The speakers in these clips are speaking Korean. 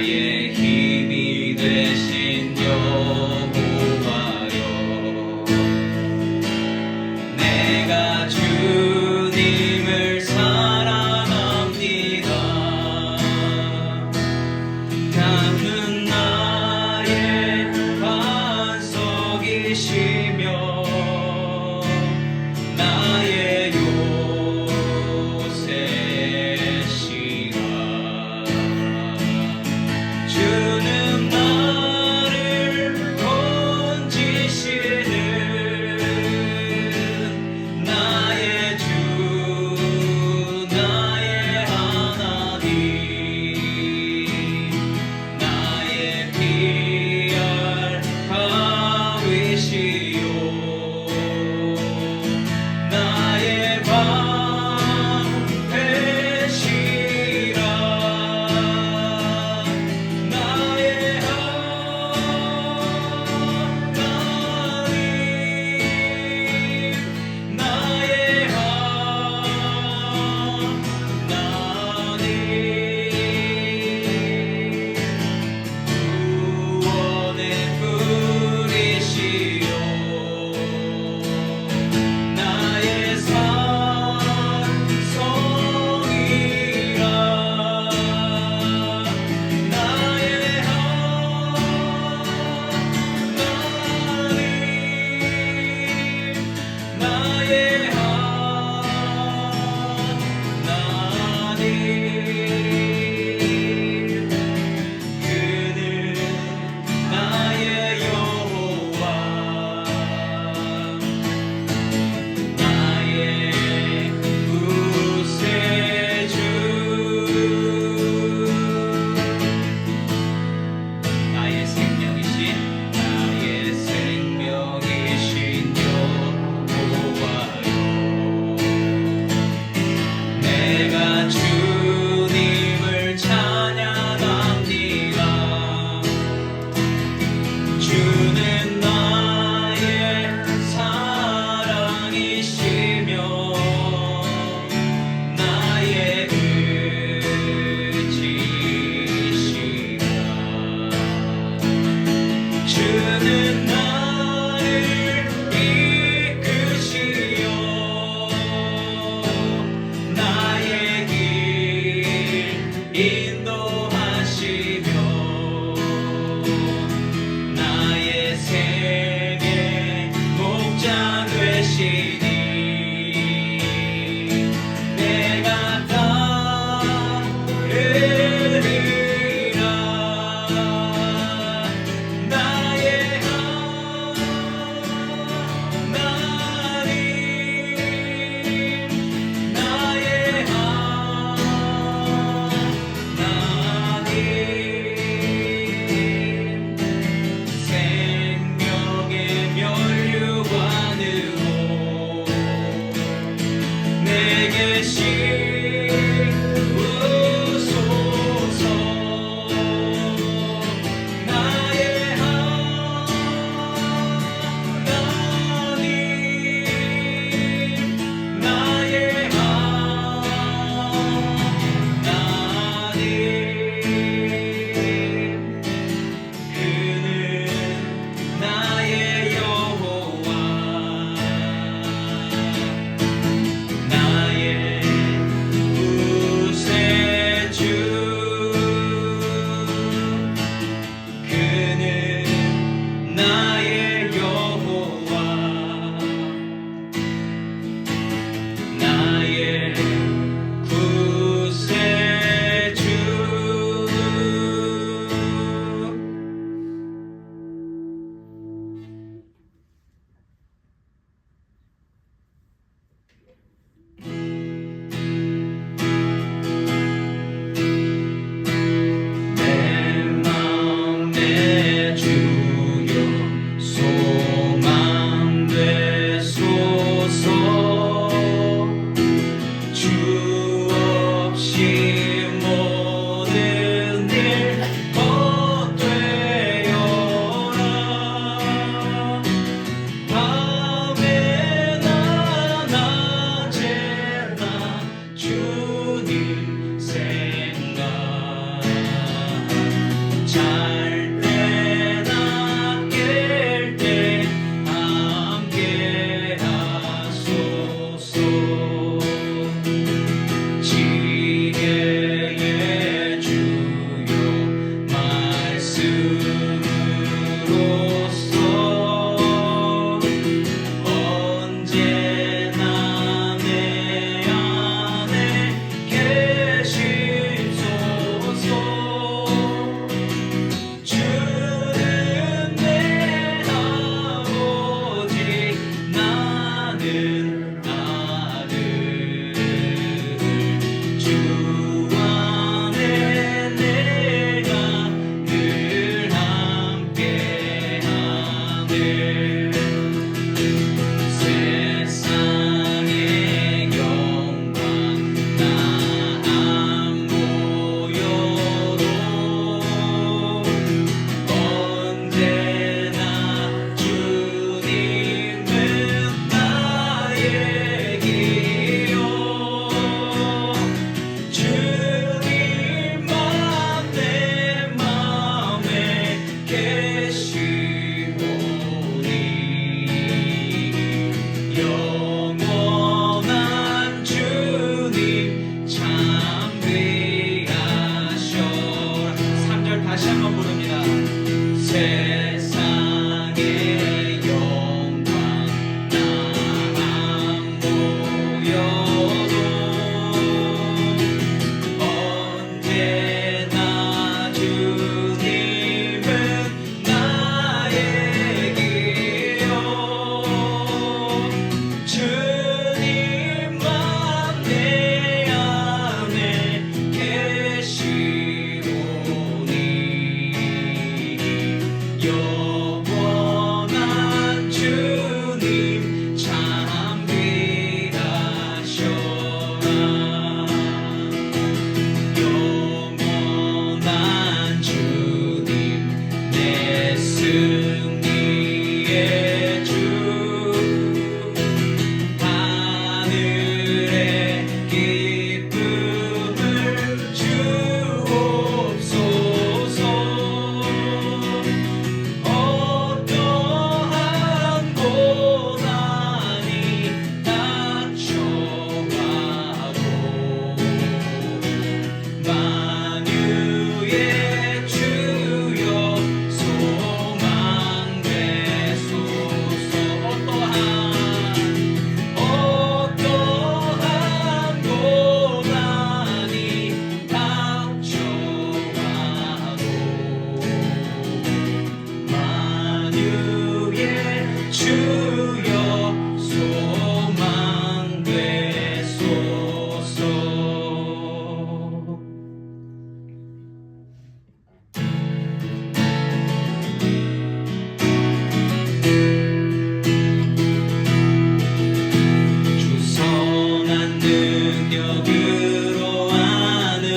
나의 힘이 되신 여호와여, 내가 주님을 사랑합니다. 남은 나의 반석이시며 나의 요새시라. 주는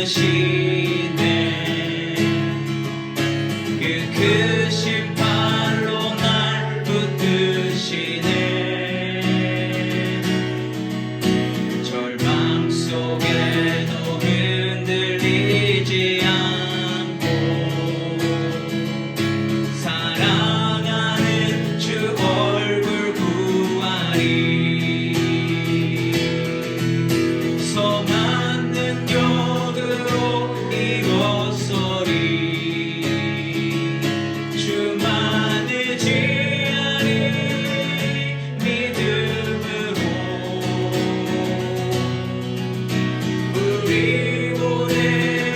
이끄시네 그 크신 팔로 날 붙드시네 절망 속에도 흔들리지 않고 사랑하는 주 얼굴 구하리 선한 능력으로 이뤘소리 주만 의지하리 믿음으로 우리 고뇌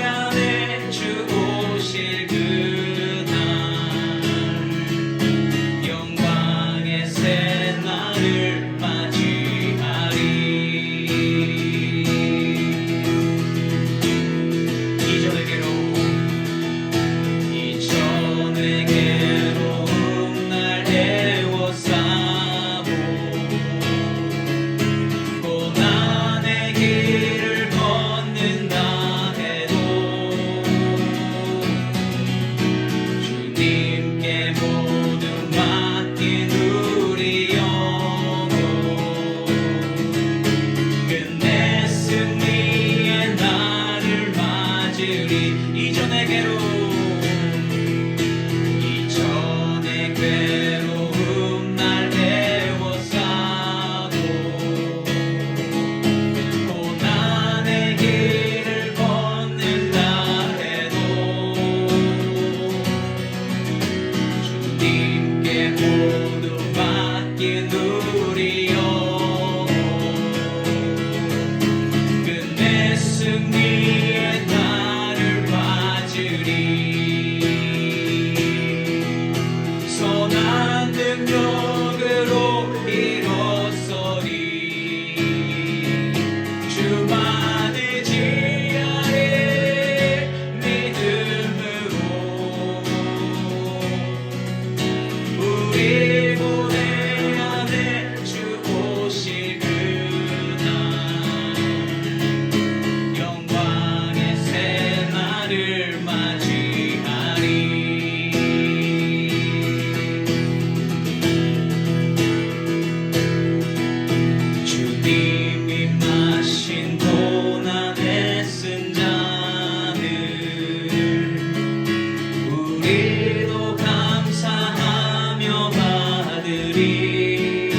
안에 주 오실 그날 영광의 새날을 맞이하리 이전의 괴로움 날 애워싸고 고난의 길을 걷는다 해도 주님께 모두 맡긴 우리 영혼 끝내 승리의 날을 맞으리 이전의 괴로움 날 애워싸고 고난의 길을 걷는다 해도 주님께 모두 맡긴 우리 영혼 끝내 승리의 날을 맞으리 선한 능력으로 이뤘소리 주만 의지하리 믿음으로 우리 고뇌 안에 주 오실 그날 영광의 새날을 맞이하리 주님이 마신 고난에 쓴 잔을 우리도 감사하며 받으리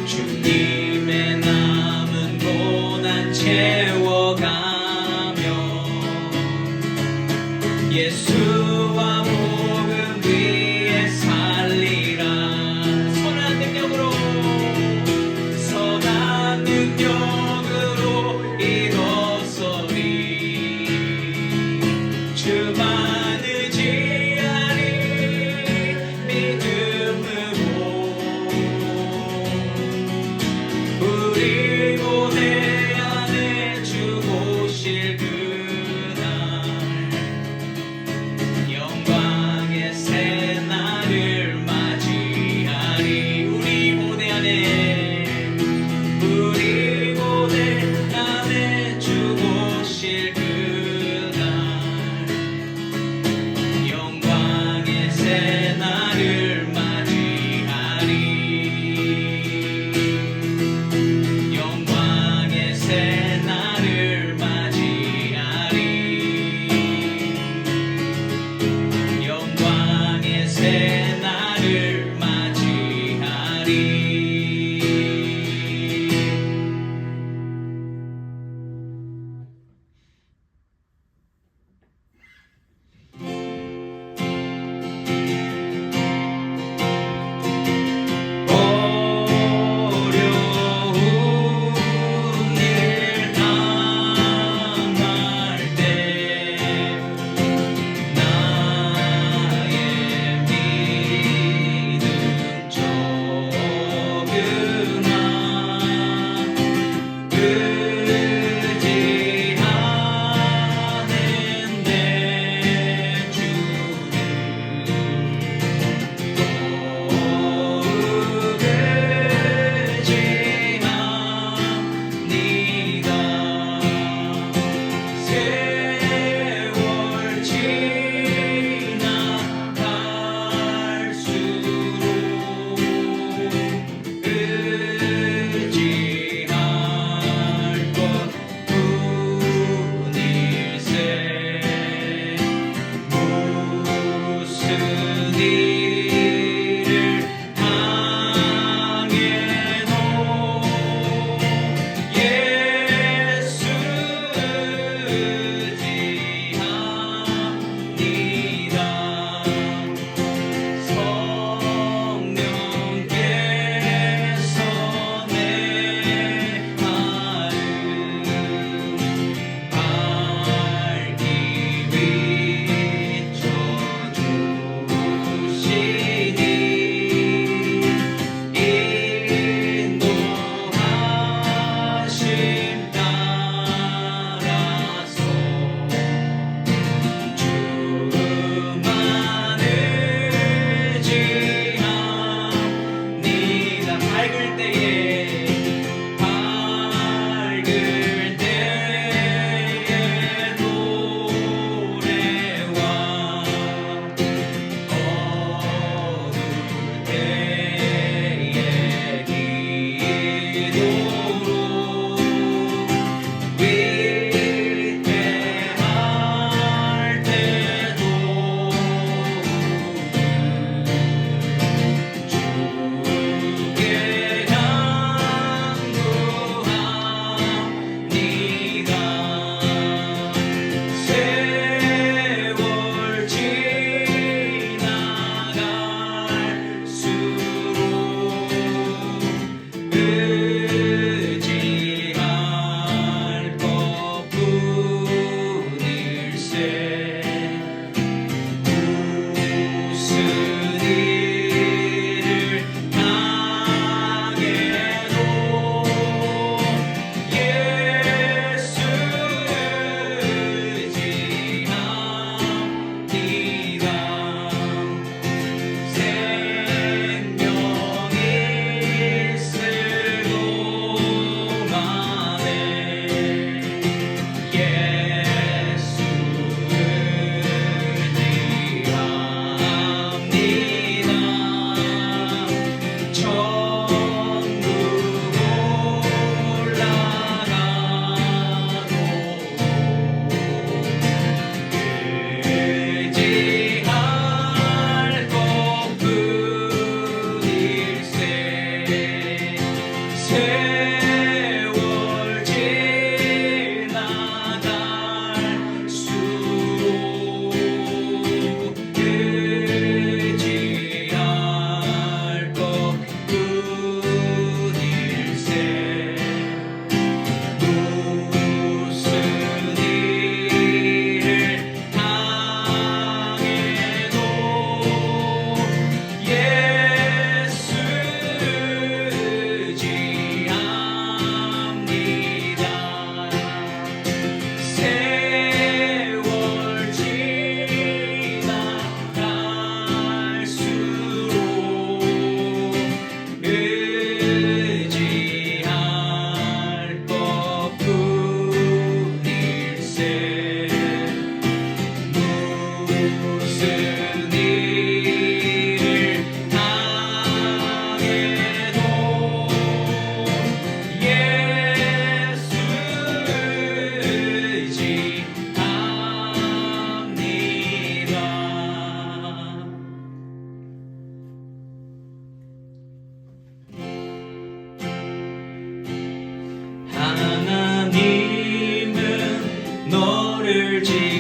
주님의 남은 고난 채워가며 예수와 복음 위에 살리라 선한 능력으로 이뤘소리 주만 의지하리 믿음으로 우리 고뇌 안에 주 오실 그날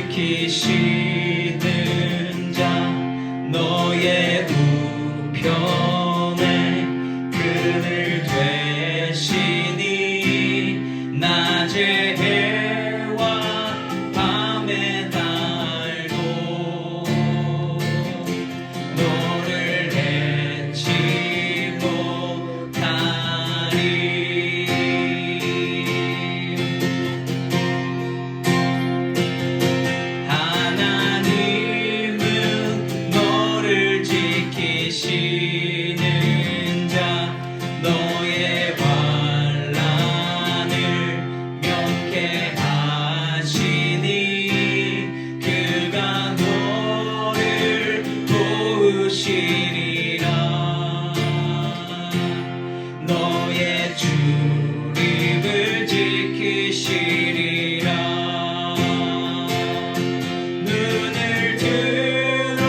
지키시는 자 너의 우편에 그늘 되시니 낮의 해와 밤의 달도 너를 잊지 못하리. 하나님은 너를 지키시는 자 너의 환난을 면케하시니 그가 너를 도우시리라. 너의 출입을 지키시리라. 눈을 들어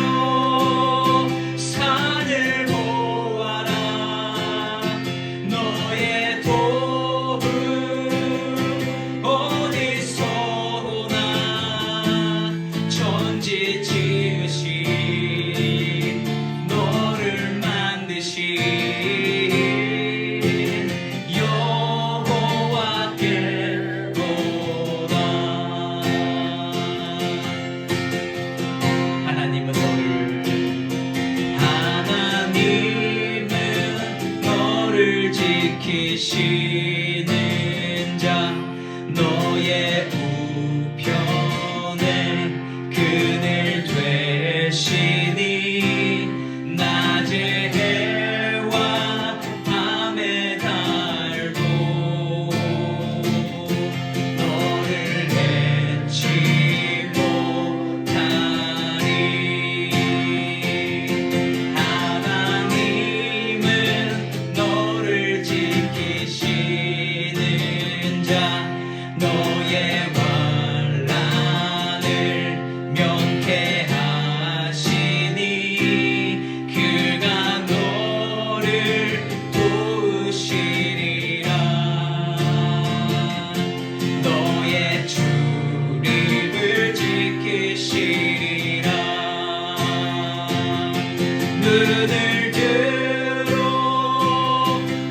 산을 보아라. 너의 도움 어디서 오나. 천지 지으신 너를 만드신 여호와께로다. 하나님은 너를 지키시는 자 너의 우편에 그늘 되시니 낮의 해와 밤의 달도 너를 잊지 못하리. 하나님은 너를 지키시는 자 너의 환난을 면케하시니 그가 너를 도우시리라. 너의 출입을 지키시리라. 눈을 들어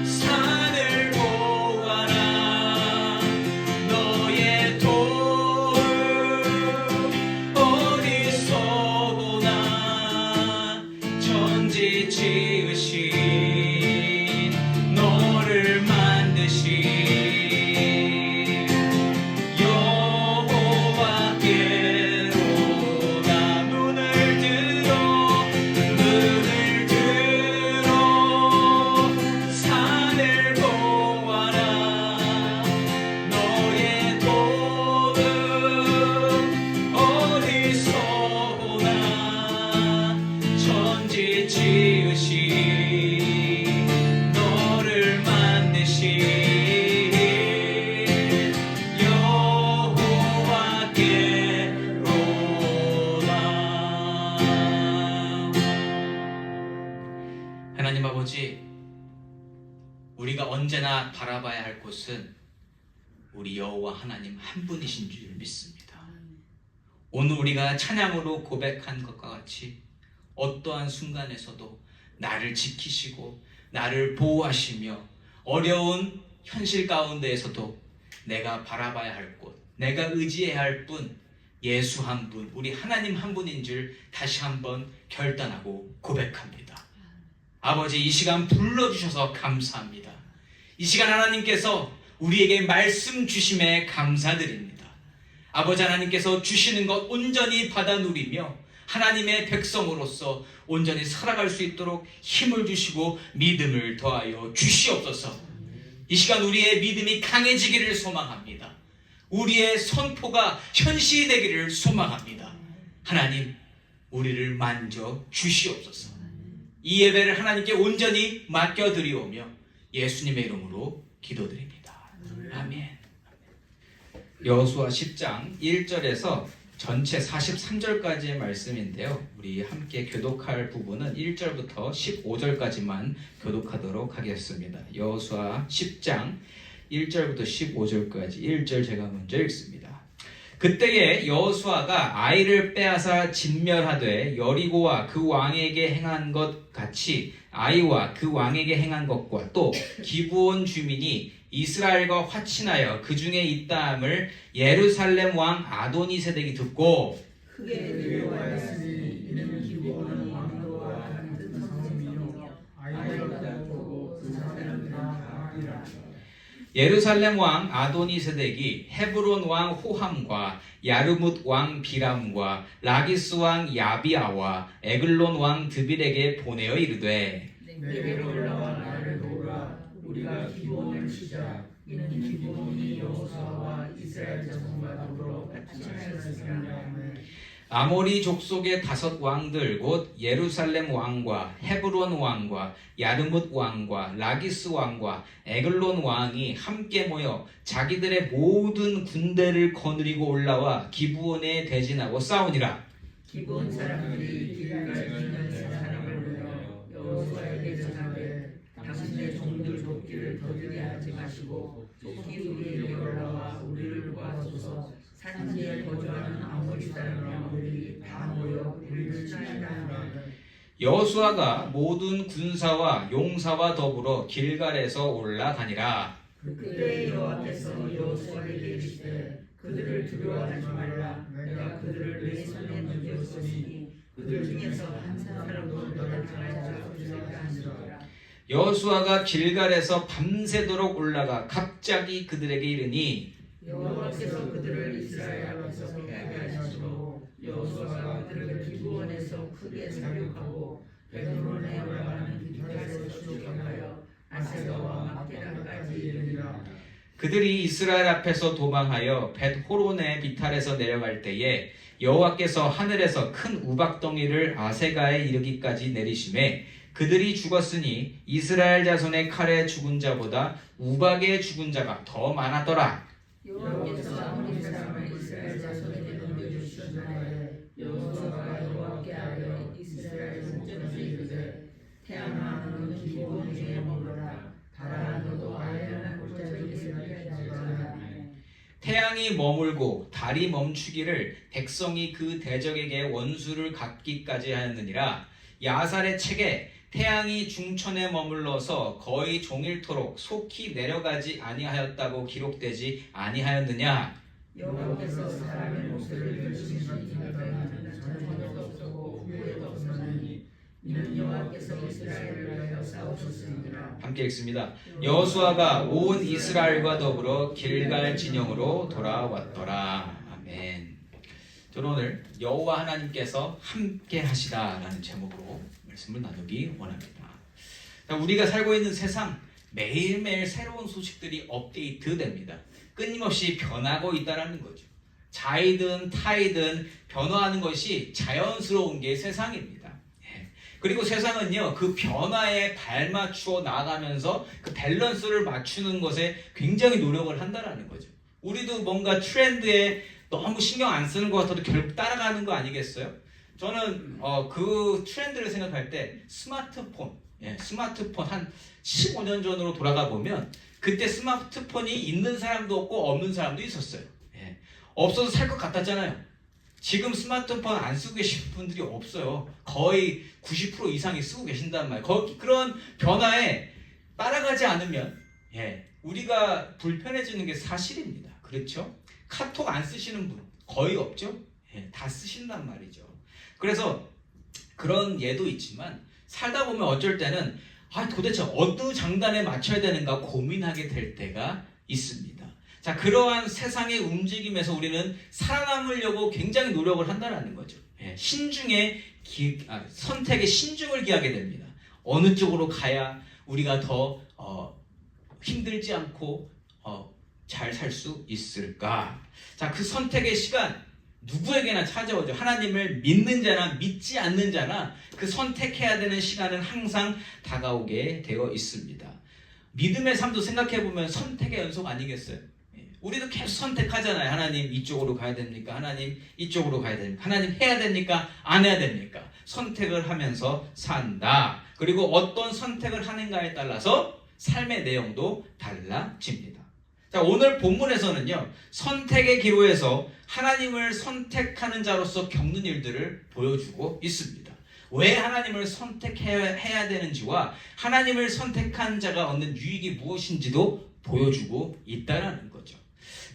산을 보아라. 너의 도움 어디서 오나. 천지 지으신 너를 만드신 여호와께로다. 눈을 들어 산을 보아라. 너의 도움 어디서 오나. 천지 지으신 너를 만드신 여호와께로다. 하나님 아버지, 우리가 언제나 바라봐야 할 곳은 우리 여호와 하나님 한 분이신 줄 믿습니다. 오늘 우리가 찬양으로 고백한 것과 같이 어떠한 순간에서도 나를 지키시고 나를 보호하시며 어려운 현실 가운데에서도 내가 바라봐야 할 곳, 내가 의지해야 할 분, 예수 한 분, 우리 하나님 한 분인 줄 다시 한번 결단하고 고백합니다. 아버지, 이 시간 불러주셔서 감사합니다. 이 시간 하나님께서 우리에게 말씀 주심에 감사드립니다. 아버지, 하나님께서 주시는 것 온전히 받아 누리며 하나님의 백성으로서 온전히 살아갈 수 있도록 힘을 주시고 믿음을 더하여 주시옵소서. 이 시간 우리의 믿음이 강해지기를 소망합니다. 우리의 선포가 현실이 되기를 소망합니다. 하나님, 우리를 만져 주시옵소서. 이 예배를 하나님께 온전히 맡겨드리오며 예수님의 이름으로 기도드립니다. 아멘. 여호수아 10장 1절에서 전체 43절까지의 말씀인데요, 우리 함께 교독할 부분은 1절부터 15절까지만 교독하도록 하겠습니다. 여호수아 10장 1절부터 15절까지 1절 제가 먼저 읽습니다. 그때에 여호수아가 아이를 빼앗아 진멸하되 여리고와 그 왕에게 행한 것 같이 아이와 그 왕에게 행한 것과 또 기브온 주민이 이스라엘과 화친하여 그 중에 있다함을 예루살렘 왕 아도니세덱이 듣고 크게 두려워하였으니 이는 기브온은 왕도와 같은 성읍이요 아이가 다투고 그 사람들은 다 아니라. 예루살렘 왕 아도니세덱이 헤브론 왕 호함과 야르뭇 왕 비람과 라기스 왕 야비아와 에글론 왕 드빌에게 보내어 이르되 내게로 올라와 나를 도우라. 우리가 기브온을 치자. 이는 기브온이 여호수아와 이스라엘 자손과 더불어 파친하였으니라. 아모리 족속의 5 왕들 곧 예루살렘 왕과 헤브론 왕과 야르뭇 왕과 라기스 왕과 에글론 왕이 함께 모여 자기들의 모든 군대를 거느리고 올라와 기브온에 대진하고 싸우니라. 기브온 사람들이 길갈 기념의 사람을 보여 여호수아에게 전하되 당신의 종들 돕기를 더디게 하지 마시고 속히 우리에게 올라와 우리를 도와소서. 산지에 거주하는 아모리 사람들이 다 모여 우리를 치하려 하면 여호수아가 모든 군사와 용사와 더불어 길갈에서 올라가니라. 그때 여호와께서 여호수아에게 이르시되 그들을 두려워하지 말라. 내가 그들을 내 손에 넘겼으니 그들 중에서 한 사람도 너를 당할 자 없으리라 하시니라. 여호수아가 길갈에서 밤새도록 올라가 갑자기 그들에게 이르니 여호와께서 그들을 이스라엘 앞에서 패하게 하시고 여호수아가 그들을 기브온에서 크게 사륙하고 베드론에 올라가는 비탈에서 추격하여 아세가와 막게라까지 이르니라. 그들이 이스라엘 앞에서 도망하여 벳호론의 비탈에서 내려갈 때에 여호와께서 하늘에서 큰 우박덩이를 아세가에 이르기까지 내리심에 그들이 죽었으니 이스라엘 자손의 칼에 죽은 자보다 우박에 죽은 자가 더 많았더라. 여호와께서 아모리 사람을 이스라엘 자손에게 넘겨주시나에 여호수아가 여호와께 하여 이스라엘 성전에서 이르되 태양아 너는 기브온 중에 머무라. 달아 너도 아이라는 골짜기에 피하지라. 태양이 머물고 달이 멈추기를 백성이 그 대적에게 원수를 갚기까지 하였느니라. 야살의 책에 태양이 중천에 머물러서 거의 종일토록 속히 내려가지 아니하였다고 기록되지 아니하였느냐. 여호와께서 사람의 목소리를 들으시니 이는 전에도 없었고 후에도 없었나니 이는 여호와께서 이스라엘을 위하여 싸우셨으니라. 함께 읽습니다. 여호수아가 온 이스라엘과 더불어 길갈 진영으로 돌아왔더라. 아멘. 저는 오늘 여호와 하나님께서 함께 하시다라는 제목으로 말씀을 나누기 원합니다. 우리가 살고 있는 세상 매일매일 새로운 소식들이 업데이트됩니다. 끊임없이 변하고 있다는 거죠. 자이든 타이든 변화하는 것이 자연스러운 게 세상입니다. 그리고 세상은요, 그 변화에 발맞추어 나가면서 그 밸런스를 맞추는 것에 굉장히 노력을 한다는 거죠. 우리도 뭔가 트렌드에 너무 신경 안 쓰는 것 같아도 결국 따라가는 거 아니겠어요? 저는 그 트렌드를 생각할 때 스마트폰 한 15년 전으로 돌아가 보면 그때 스마트폰이 있는 사람도 없고 없는 사람도 있었어요. 없어서 살 것 같았잖아요. 지금 스마트폰 안 쓰고 계신 분들이 없어요. 거의 90% 이상이 쓰고 계신단 말이에요. 그런 변화에 따라가지 않으면 우리가 불편해지는 게 사실입니다. 그렇죠? 카톡 안 쓰시는 분 거의 없죠? 다 쓰신단 말이죠. 그래서 그런 예도 있지만 살다 보면 어쩔 때는 도대체 어느 장단에 맞춰야 되는가 고민하게 될 때가 있습니다. 자, 그러한 세상의 움직임에서 우리는 살아남으려고 굉장히 노력을 한다는 거죠. 선택에 신중을 기하게 됩니다. 어느 쪽으로 가야 우리가 더 힘들지 않고 잘 살 수 있을까? 자, 그 선택의 시간 누구에게나 찾아오죠. 하나님을 믿는 자나 믿지 않는 자나 그 선택해야 되는 시간은 항상 다가오게 되어 있습니다. 믿음의 삶도 생각해보면 선택의 연속 아니겠어요? 우리도 계속 선택하잖아요. 하나님 이쪽으로 가야 됩니까? 하나님 이쪽으로 가야 됩니까? 하나님 해야 됩니까? 안 해야 됩니까? 선택을 하면서 산다. 그리고 어떤 선택을 하는가에 따라서 삶의 내용도 달라집니다. 자, 오늘 본문에서는요, 선택의 기로에서 하나님을 선택하는 자로서 겪는 일들을 보여주고 있습니다. 왜 하나님을 선택해야 되는지와 하나님을 선택한 자가 얻는 유익이 무엇인지도 보여주고 있다는 거죠.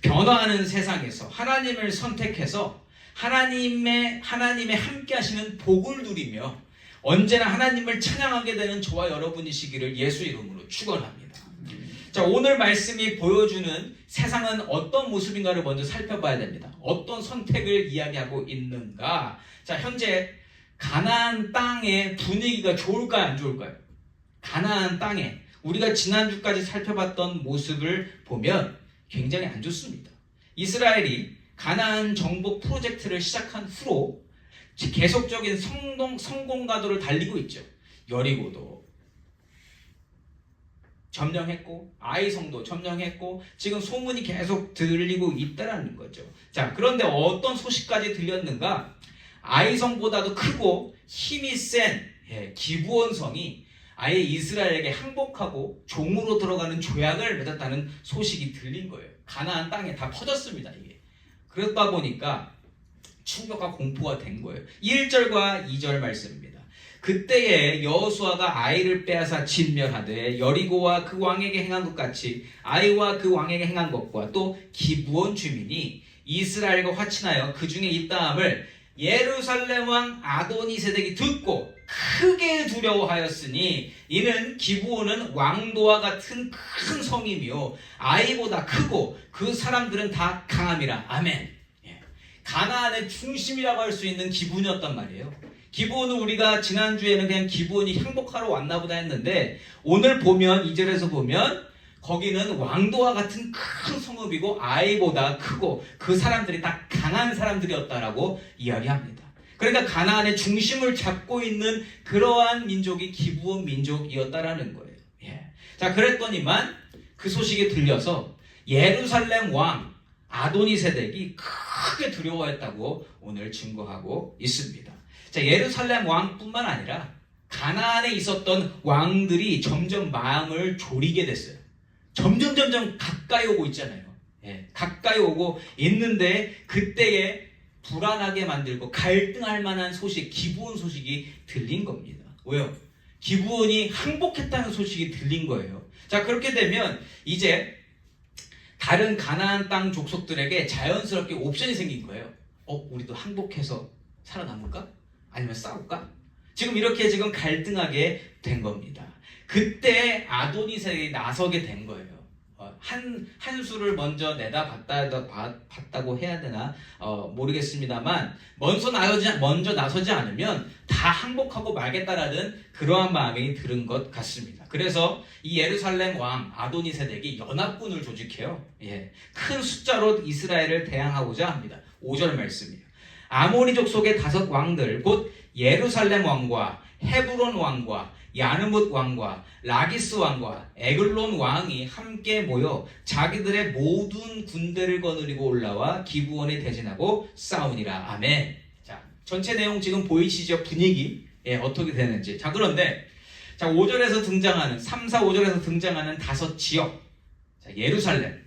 변화하는 세상에서 하나님을 선택해서 하나님의 함께 하시는 복을 누리며 언제나 하나님을 찬양하게 되는 저와 여러분이시기를 예수 이름으로 축원합니다. 자, 오늘 말씀이 보여주는 세상은 어떤 모습인가를 먼저 살펴봐야 됩니다. 어떤 선택을 이야기하고 있는가? 자, 현재 가나안 땅의 분위기가 좋을까요, 안 좋을까요? 가나안 땅에 우리가 지난주까지 살펴봤던 모습을 보면 굉장히 안 좋습니다. 이스라엘이 가나안 정복 프로젝트를 시작한 후로 계속적인 성공 가도를 달리고 있죠. 여리고도 점령했고 아이성도 점령했고 지금 소문이 계속 들리고 있다는 거죠. 자, 그런데 어떤 소식까지 들렸는가? 아이성보다도 크고 힘이 센 기브온 성이 아예 이스라엘에게 항복하고 종으로 들어가는 조약을 맺었다는 소식이 들린 거예요. 가나안 땅에 다 퍼졌습니다. 이게. 그러다 보니까 충격과 공포가 된 거예요. 1절과 2절 말씀입니다. 그때에 여호수아가 아이를 빼앗아 진멸하되 여리고와 그 왕에게 행한 것 같이 아이와 그 왕에게 행한 것과 또 기브온 주민이 이스라엘과 화친하여 그 중에 있다함을 예루살렘 왕 아도니세덱이 듣고 크게 두려워하였으니 이는 기브온은 왕도와 같은 큰 성이며 아이보다 크고 그 사람들은 다 강함이라. 아멘. 가나안의 중심이라고 할 수 있는 기브온이었단 말이에요. 기브온은 우리가 지난주에는 그냥 기브온이 항복하러 왔나 보다 했는데 오늘 보면 2절에서 보면 거기는 왕도와 같은 큰 성읍이고 아이보다 크고 그 사람들이 다 강한 사람들이었다라고 이야기합니다. 그러니까 가나안의 중심을 잡고 있는 그러한 민족이 기브온 민족이었다라는 거예요. 자, 그랬더니만 그 소식이 들려서 예루살렘 왕 아도니세덱이 크게 두려워했다고 오늘 증거하고 있습니다. 자, 예루살렘 왕뿐만 아니라 가나안에 있었던 왕들이 점점 마음을 졸이게 됐어요. 점점 가까이 오고 있잖아요. 가까이 오고 있는데 그때에 불안하게 만들고 갈등할 만한 소식, 기브온 소식이 들린 겁니다. 왜요? 기브온이 항복했다는 소식이 들린 거예요. 자, 그렇게 되면 이제 다른 가나안 땅 족속들에게 자연스럽게 옵션이 생긴 거예요. 우리도 항복해서 살아남을까? 아니면 싸울까? 지금 이렇게 갈등하게 된 겁니다. 그때 아도니세덱이 나서게 된 거예요. 한 수를 먼저 봤다고 해야 되나 모르겠습니다만 먼저 나서지 않으면 다 항복하고 말겠다라는 그러한 마음이 들은 것 같습니다. 그래서 이 예루살렘 왕 아도니세덱이 연합군을 조직해요. 큰 숫자로 이스라엘을 대항하고자 합니다. 5절 말씀이에요. 아모리 족속의 5 왕들 곧 예루살렘 왕과 헤브론 왕과 야르뭇 왕과 라기스 왕과 에글론 왕이 함께 모여 자기들의 모든 군대를 거느리고 올라와 기브온에 대진하고 싸우니라. 아멘. 자, 전체 내용 지금 보이시죠? 분위기 어떻게 되는지. 자, 그런데 5절에서 등장하는 3, 4, 5절에서 등장하는 5 지역. 자, 예루살렘,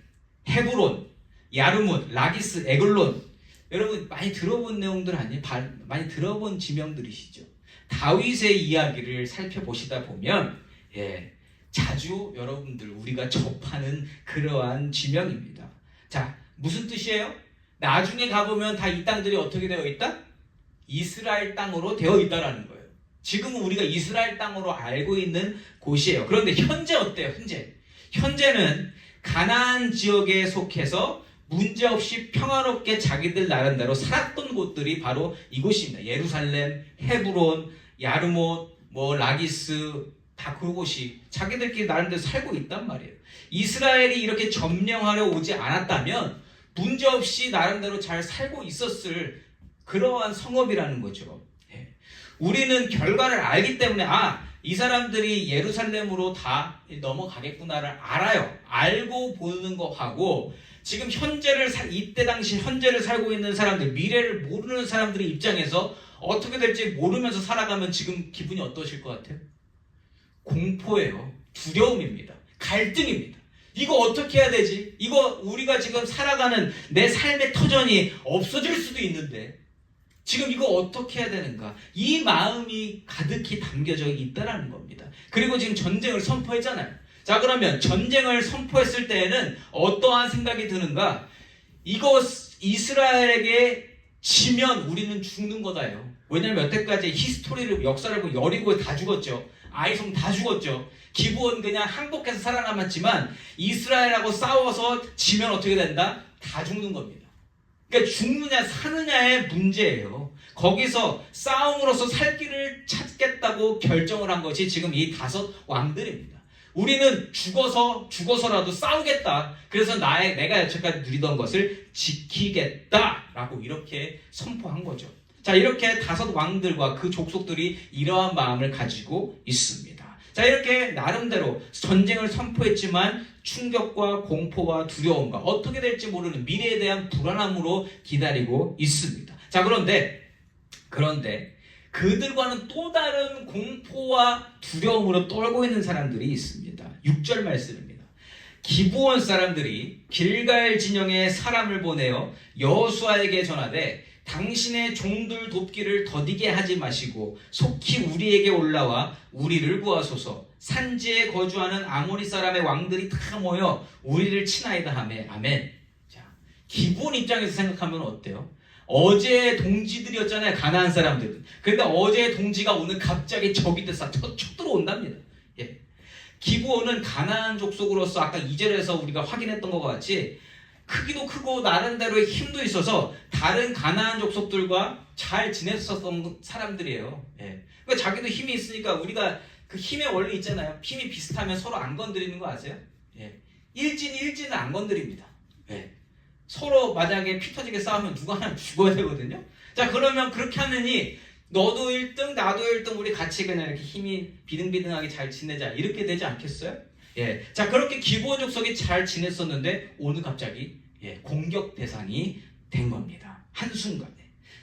헤브론, 야르뭇, 라기스, 에글론. 여러분 많이 들어본 내용들 아니에요? 많이 들어본 지명들이시죠? 다윗의 이야기를 살펴보시다 보면 자주 여러분들 우리가 접하는 그러한 지명입니다. 자, 무슨 뜻이에요? 나중에 가보면 다 이 땅들이 어떻게 되어 있다? 이스라엘 땅으로 되어 있다라는 거예요. 지금은 우리가 이스라엘 땅으로 알고 있는 곳이에요. 그런데 현재 어때요? 현재는 가나안 지역에 속해서 문제없이 평화롭게 자기들 나름대로 살았던 곳들이 바로 이곳입니다. 예루살렘, 헤브론, 야르못, 라기스 다 그곳이 자기들끼리 나름대로 살고 있단 말이에요. 이스라엘이 이렇게 점령하려 오지 않았다면 문제없이 나름대로 잘 살고 있었을 그러한 성읍이라는 거죠. 우리는 결과를 알기 때문에 이 사람들이 예루살렘으로 다 넘어가겠구나를 알아요. 알고 보는 거하고 지금 이때 당시 현재를 살고 있는 사람들, 미래를 모르는 사람들의 입장에서 어떻게 될지 모르면서 살아가면 지금 기분이 어떠실 것 같아요? 공포예요. 두려움입니다. 갈등입니다. 이거 어떻게 해야 되지? 이거 우리가 지금 살아가는 내 삶의 터전이 없어질 수도 있는데 지금 이거 어떻게 해야 되는가? 이 마음이 가득히 담겨져 있다라는 겁니다. 그리고 지금 전쟁을 선포했잖아요. 자, 그러면 전쟁을 선포했을 때에는 어떠한 생각이 드는가? 이거 이스라엘에게 지면 우리는 죽는 거다요. 왜냐하면 여태까지 히스토리를, 역사를 보면 여리고에 다 죽었죠. 아이성 다 죽었죠. 기브온 그냥 항복해서 살아남았지만 이스라엘하고 싸워서 지면 어떻게 된다? 다 죽는 겁니다. 그러니까 죽느냐 사느냐의 문제예요. 거기서 싸움으로써 살 길을 찾겠다고 결정을 한 것이 지금 이 5 왕들입니다. 우리는 죽어서라도 싸우겠다. 그래서 내가 여태까지 누리던 것을 지키겠다라고 이렇게 선포한 거죠. 자, 이렇게 5 왕들과 그 족속들이 이러한 마음을 가지고 있습니다. 자, 이렇게 나름대로 전쟁을 선포했지만 충격과 공포와 두려움과 어떻게 될지 모르는 미래에 대한 불안함으로 기다리고 있습니다. 자, 그런데 그들과는 또 다른 공포와 두려움으로 떨고 있는 사람들이 있습니다. 6절 말씀입니다. 기브온 사람들이 길갈 진영에 사람을 보내어 여호수아에게 전하되 당신의 종들 돕기를 더디게 하지 마시고 속히 우리에게 올라와 우리를 구하소서. 산지에 거주하는 아모리 사람의 왕들이 다 모여 우리를 치나이다 하매. 아멘. 자, 기브온 입장에서 생각하면 어때요? 어제의 동지들이었잖아요. 가나안 사람들은. 그런데 어제의 동지가 오늘 갑자기 적이 돼서 쳐 들어온답니다. 예. 기브온은 가나안 족속으로서 아까 2절에서 우리가 확인했던 것과 같이 크기도 크고 나름대로의 힘도 있어서 다른 가나안 족속들과 잘 지냈었던 사람들이에요. 예. 그러니까 자기도 힘이 있으니까 우리가 그 힘의 원리 있잖아요. 힘이 비슷하면 서로 안 건드리는 거 아세요? 예. 일진은 안 건드립니다. 예. 서로 만약에 피 터지게 싸우면 누가 하나 죽어야 되거든요. 자, 그러면 그렇게 하느니 너도 1등 나도 1등 우리 같이 그냥 이렇게 힘이 비등비등하게 잘 지내자 이렇게 되지 않겠어요? 예. 자, 그렇게 기브온 족속이 잘 지냈었는데 오늘 갑자기 공격 대상이 된 겁니다. 한순간에.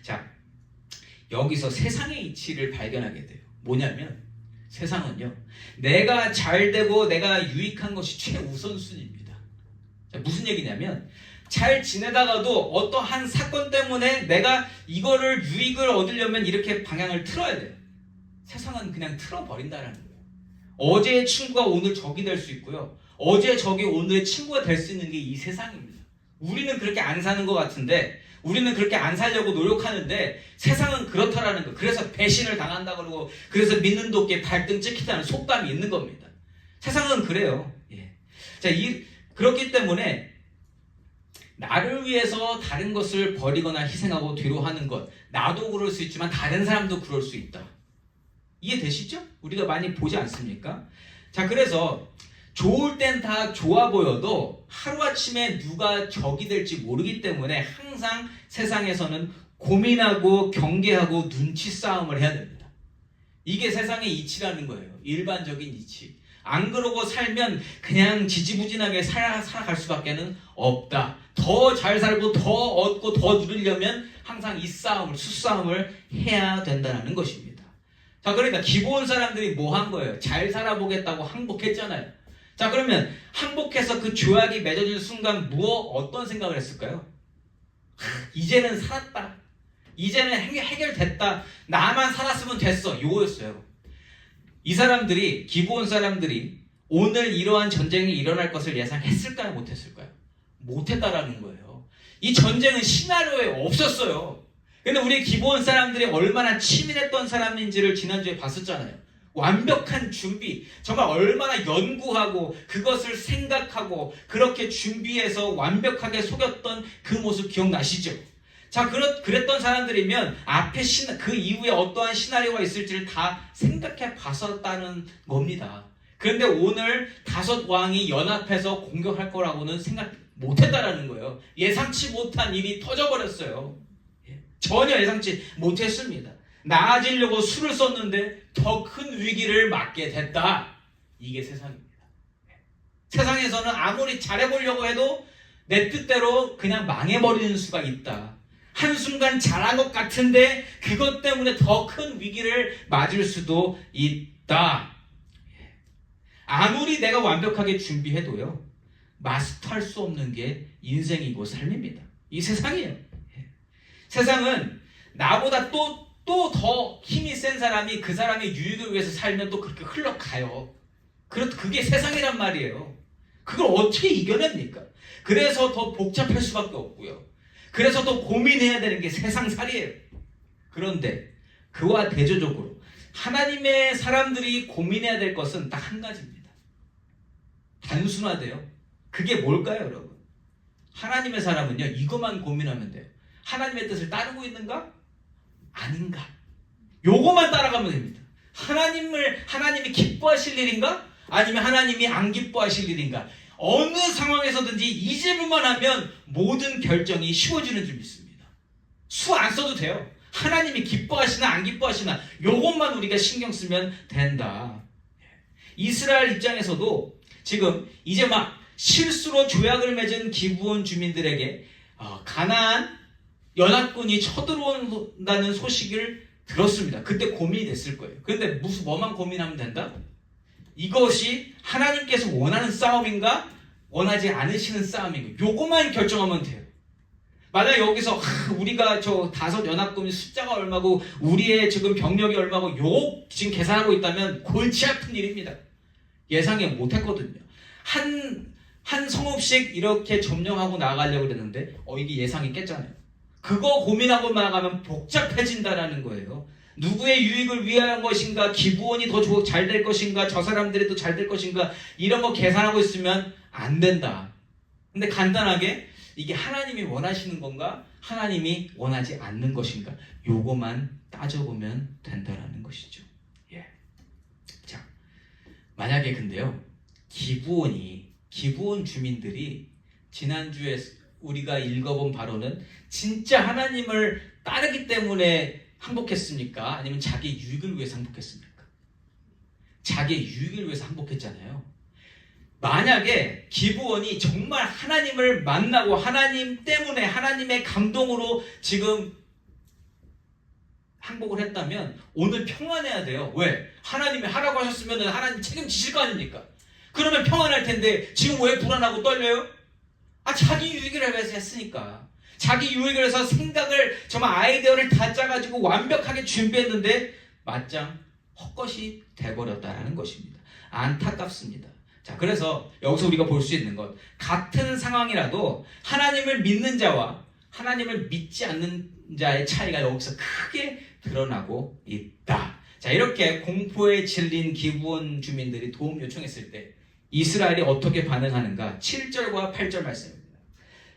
자, 여기서 세상의 이치를 발견하게 돼요. 뭐냐면 세상은요, 내가 잘 되고 내가 유익한 것이 최우선순위입니다. 자, 무슨 얘기냐면 잘 지내다가도 어떠한 사건 때문에 내가 이거를 유익을 얻으려면 이렇게 방향을 틀어야 돼요. 세상은 그냥 틀어버린다는 거예요. 어제의 친구가 오늘 적이 될 수 있고요. 어제의 적이 오늘의 친구가 될 수 있는 게 이 세상입니다. 우리는 그렇게 안 사는 것 같은데, 우리는 그렇게 안 살려고 노력하는데 세상은 그렇다라는 거. 그래서 배신을 당한다 그러고, 그래서 믿는 도끼에 발등 찍힌다는 속담이 있는 겁니다. 세상은 그래요. 예. 자, 그렇기 때문에 나를 위해서 다른 것을 버리거나 희생하고 뒤로 하는 것, 나도 그럴 수 있지만 다른 사람도 그럴 수 있다. 이해되시죠? 우리가 많이 보지 않습니까? 자, 그래서 좋을 땐 다 좋아 보여도 하루아침에 누가 적이 될지 모르기 때문에 항상 세상에서는 고민하고 경계하고 눈치 싸움을 해야 됩니다. 이게 세상의 이치라는 거예요. 일반적인 이치. 안 그러고 살면 그냥 지지부진하게 살아갈 수밖에 없다. 더 잘 살고 더 얻고 더 누리려면 항상 이 싸움을, 수싸움을 해야 된다는 것입니다. 자, 그러니까 기브온 사람들이 뭐 한 거예요? 잘 살아보겠다고 항복했잖아요. 자, 그러면 항복해서 그 조약이 맺어질 순간 어떤 생각을 했을까요? 이제는 살았다. 이제는 해결됐다. 나만 살았으면 됐어. 요거였어요. 이 사람들이, 기브온 사람들이 오늘 이러한 전쟁이 일어날 것을 예상했을까요? 못했을까요? 못했다라는 거예요. 이 전쟁은 시나리오에 없었어요. 근데 우리 기브온 사람들이 얼마나 치밀했던 사람인지를 지난주에 봤었잖아요. 완벽한 준비, 정말 얼마나 연구하고 그것을 생각하고 그렇게 준비해서 완벽하게 속였던 그 모습 기억나시죠? 자, 그랬던 사람들이면 앞에 그 이후에 어떠한 시나리오가 있을지를 다 생각해 봤었다는 겁니다. 그런데 오늘 5 왕이 연합해서 공격할 거라고는 생각 못했다라는 거예요. 예상치 못한 일이 터져버렸어요. 전혀 예상치 못했습니다. 나아지려고 수를 썼는데 더 큰 위기를 맞게 됐다. 이게 세상입니다. 세상에서는 아무리 잘해보려고 해도 내 뜻대로 그냥 망해버리는 수가 있다. 한순간 잘한 것 같은데 그것 때문에 더 큰 위기를 맞을 수도 있다. 아무리 내가 완벽하게 준비해도요, 마스터할 수 없는 게 인생이고 삶입니다. 이 세상이에요. 세상은 나보다 또 더 힘이 센 사람이 그 사람의 유익을 위해서 살면 또 그렇게 흘러가요. 그게 세상이란 말이에요. 그걸 어떻게 이겨냅니까? 그래서 더 복잡할 수밖에 없고요. 그래서 더 고민해야 되는 게 세상살이에요. 그런데 그와 대조적으로 하나님의 사람들이 고민해야 될 것은 딱 한 가지입니다. 단순화돼요. 그게 뭘까요, 여러분? 하나님의 사람은요, 이것만 고민하면 돼요. 하나님의 뜻을 따르고 있는가? 아닌가? 요거만 따라가면 됩니다. 하나님이 기뻐하실 일인가? 아니면 하나님이 안 기뻐하실 일인가? 어느 상황에서든지 이 질문만 하면 모든 결정이 쉬워지는 줄 믿습니다. 수 안 써도 돼요. 하나님이 기뻐하시나 안 기뻐하시나 요것만 우리가 신경 쓰면 된다. 이스라엘 입장에서도 지금 이제 막 실수로 조약을 맺은 기브온 주민들에게 가나안 연합군이 쳐들어온다는 소식을 들었습니다. 그때 고민이 됐을 거예요. 그런데 뭐만 고민하면 된다? 이것이 하나님께서 원하는 싸움인가? 원하지 않으시는 싸움인가? 요거만 결정하면 돼요. 만약 여기서 우리가 저 5 연합군의 숫자가 얼마고 우리의 지금 병력이 얼마고 요 지금 계산하고 있다면 골치 아픈 일입니다. 예상에 못했거든요. 한 성읍씩 이렇게 점령하고 나가려고 그랬는데 이게 예상이 깼잖아요. 그거 고민하고 나가면 복잡해진다라는 거예요. 누구의 유익을 위한 것인가, 기브온이 더 잘 될 것인가, 저 사람들이 더 잘 될 것인가, 이런 거 계산하고 있으면 안 된다. 근데 간단하게 이게 하나님이 원하시는 건가, 하나님이 원하지 않는 것인가, 요거만 따져보면 된다라는 것이죠. 예. 자, 만약에 근데요, 기브온 주민들이 지난주에 우리가 읽어본 바로는 진짜 하나님을 따르기 때문에 항복했습니까? 아니면 자기 유익을 위해서 항복했습니까? 자기 유익을 위해서 항복했잖아요. 만약에 기브온이 정말 하나님을 만나고 하나님 때문에 하나님의 감동으로 지금 항복을 했다면 오늘 평안해야 돼요. 왜? 하나님이 하라고 하셨으면 하나님 책임지실 거 아닙니까? 그러면 평안할 텐데 지금 왜 불안하고 떨려요? 자기 유익을 위해서 했으니까. 자기 유익을 위해서 생각을 정말 아이디어를 다 짜가지고 완벽하게 준비했는데 맞짱 헛것이 돼버렸다라는 것입니다. 안타깝습니다. 자, 그래서 여기서 우리가 볼 수 있는 것, 같은 상황이라도 하나님을 믿는 자와 하나님을 믿지 않는 자의 차이가 여기서 크게 드러나고 있다. 자, 이렇게 공포에 질린 기브온 주민들이 도움 요청했을 때 이스라엘이 어떻게 반응하는가? 7절과 8절 말씀입니다.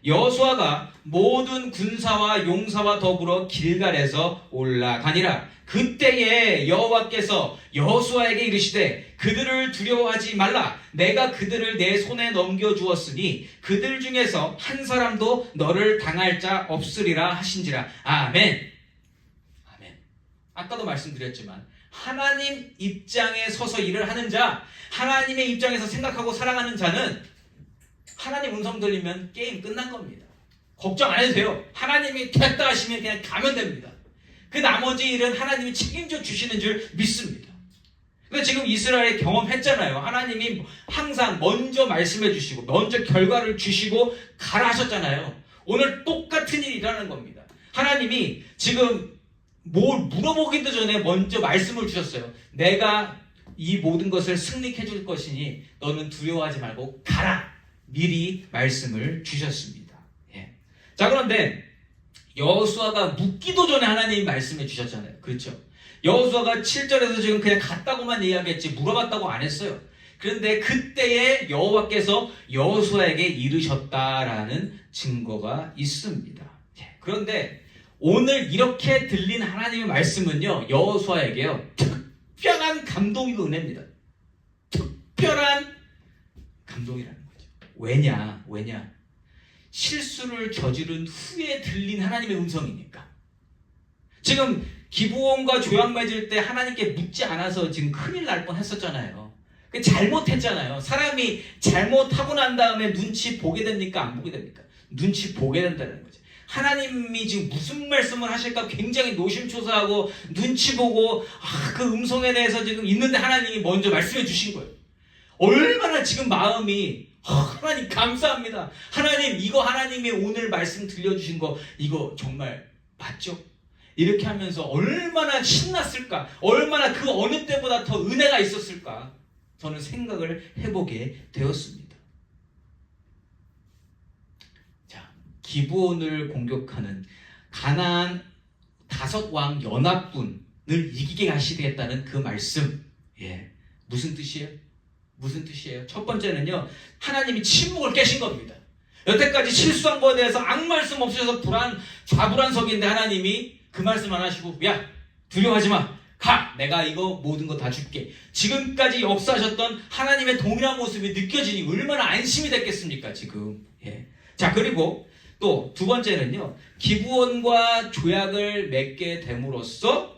여호수아가 모든 군사와 용사와 더불어 길갈에서 올라가니라. 그때에 여호와께서 여호수아에게 이르시되 그들을 두려워하지 말라. 내가 그들을 내 손에 넘겨주었으니 그들 중에서 한 사람도 너를 당할 자 없으리라 하신지라. 아멘. 아멘. 아까도 말씀드렸지만 하나님 입장에 서서 일을 하는 자, 하나님의 입장에서 생각하고 살아가는 자는 하나님 음성 들리면 게임 끝난 겁니다. 걱정 안 해도 돼요. 하나님이 됐다 하시면 그냥 가면 됩니다. 그 나머지 일은 하나님이 책임져 주시는 줄 믿습니다. 근데 지금 이스라엘이 경험했잖아요. 하나님이 항상 먼저 말씀해 주시고 먼저 결과를 주시고 가라 하셨잖아요. 오늘 똑같은 일이 일어나는 겁니다. 하나님이 지금 뭘 물어보기도 전에 먼저 말씀을 주셨어요. 내가 이 모든 것을 승리케 해줄 것이니 너는 두려워하지 말고 가라. 미리 말씀을 주셨습니다. 예. 자, 그런데 여호수아가 묻기도 전에 하나님이 말씀해 주셨잖아요. 그렇죠? 여호수아가 7절에서 지금 그냥 갔다고만 이야기했지 물어봤다고 안 했어요. 그런데 그때에 여호와께서 여호수아에게 이르셨다라는 증거가 있습니다. 예. 그런데 오늘 이렇게 들린 하나님의 말씀은요, 여호수아에게요 특별한 감동이고 은혜입니다. 특별한 감동이라는 거죠. 왜냐? 실수를 저지른 후에 들린 하나님의 음성이니까. 지금 기브온과 조약 맺을 때 하나님께 묻지 않아서 지금 큰일 날 뻔했었잖아요. 잘못했잖아요. 사람이 잘못하고 난 다음에 눈치 보게 됩니까? 안 보게 됩니까? 눈치 보게 된다는 거죠. 하나님이 지금 무슨 말씀을 하실까 굉장히 노심초사하고 눈치 보고 그 음성에 대해서 지금 있는데 하나님이 먼저 말씀해 주신 거예요. 얼마나 지금 마음이 하나님 감사합니다. 하나님 이거 하나님의 오늘 말씀 들려주신 거 이거 정말 맞죠? 이렇게 하면서 얼마나 신났을까? 얼마나 그 어느 때보다 더 은혜가 있었을까? 저는 생각을 해보게 되었습니다. 자, 기브온을 공격하는 가나안 5왕 연합군을 이기게 하시겠다는 그 말씀, 무슨 뜻이에요? 무슨 뜻이에요? 첫 번째는요, 하나님이 침묵을 깨신 겁니다. 여태까지 실수한 거에 대해서 아무 말씀 없으셔서 좌불안석인데 하나님이 그 말씀 안 하시고, 야, 두려워하지 마. 가! 내가 이거 모든 거 다 줄게. 지금까지 역사하셨던 하나님의 동일한 모습이 느껴지니 얼마나 안심이 됐겠습니까, 지금. 자, 그리고 또 두 번째는요, 기브온과 조약을 맺게 됨으로써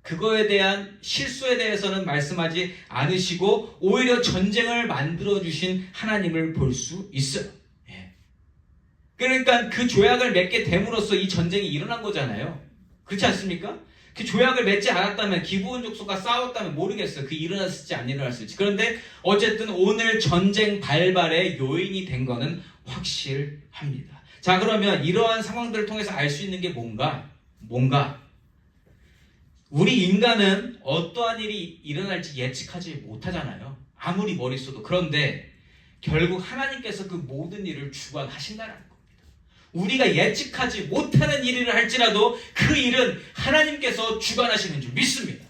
그거에 대한 실수에 대해서는 말씀하지 않으시고 오히려 전쟁을 만들어주신 하나님을 볼 수 있어요. 그러니까 그 조약을 맺게 됨으로써 이 전쟁이 일어난 거잖아요. 그렇지 않습니까? 그 조약을 맺지 않았다면, 기브온 족속과 싸웠다면 모르겠어요. 그 일어났을지 안 일어났을지. 그런데 어쨌든 오늘 전쟁 발발의 요인이 된 거는 확실합니다. 자, 그러면 이러한 상황들을 통해서 알 수 있는 게 뭔가? 우리 인간은 어떠한 일이 일어날지 예측하지 못하잖아요. 아무리 머리 써도. 그런데 결국 하나님께서 그 모든 일을 주관하신다는 겁니다. 우리가 예측하지 못하는 일을 할지라도 그 일은 하나님께서 주관하시는 줄 믿습니다.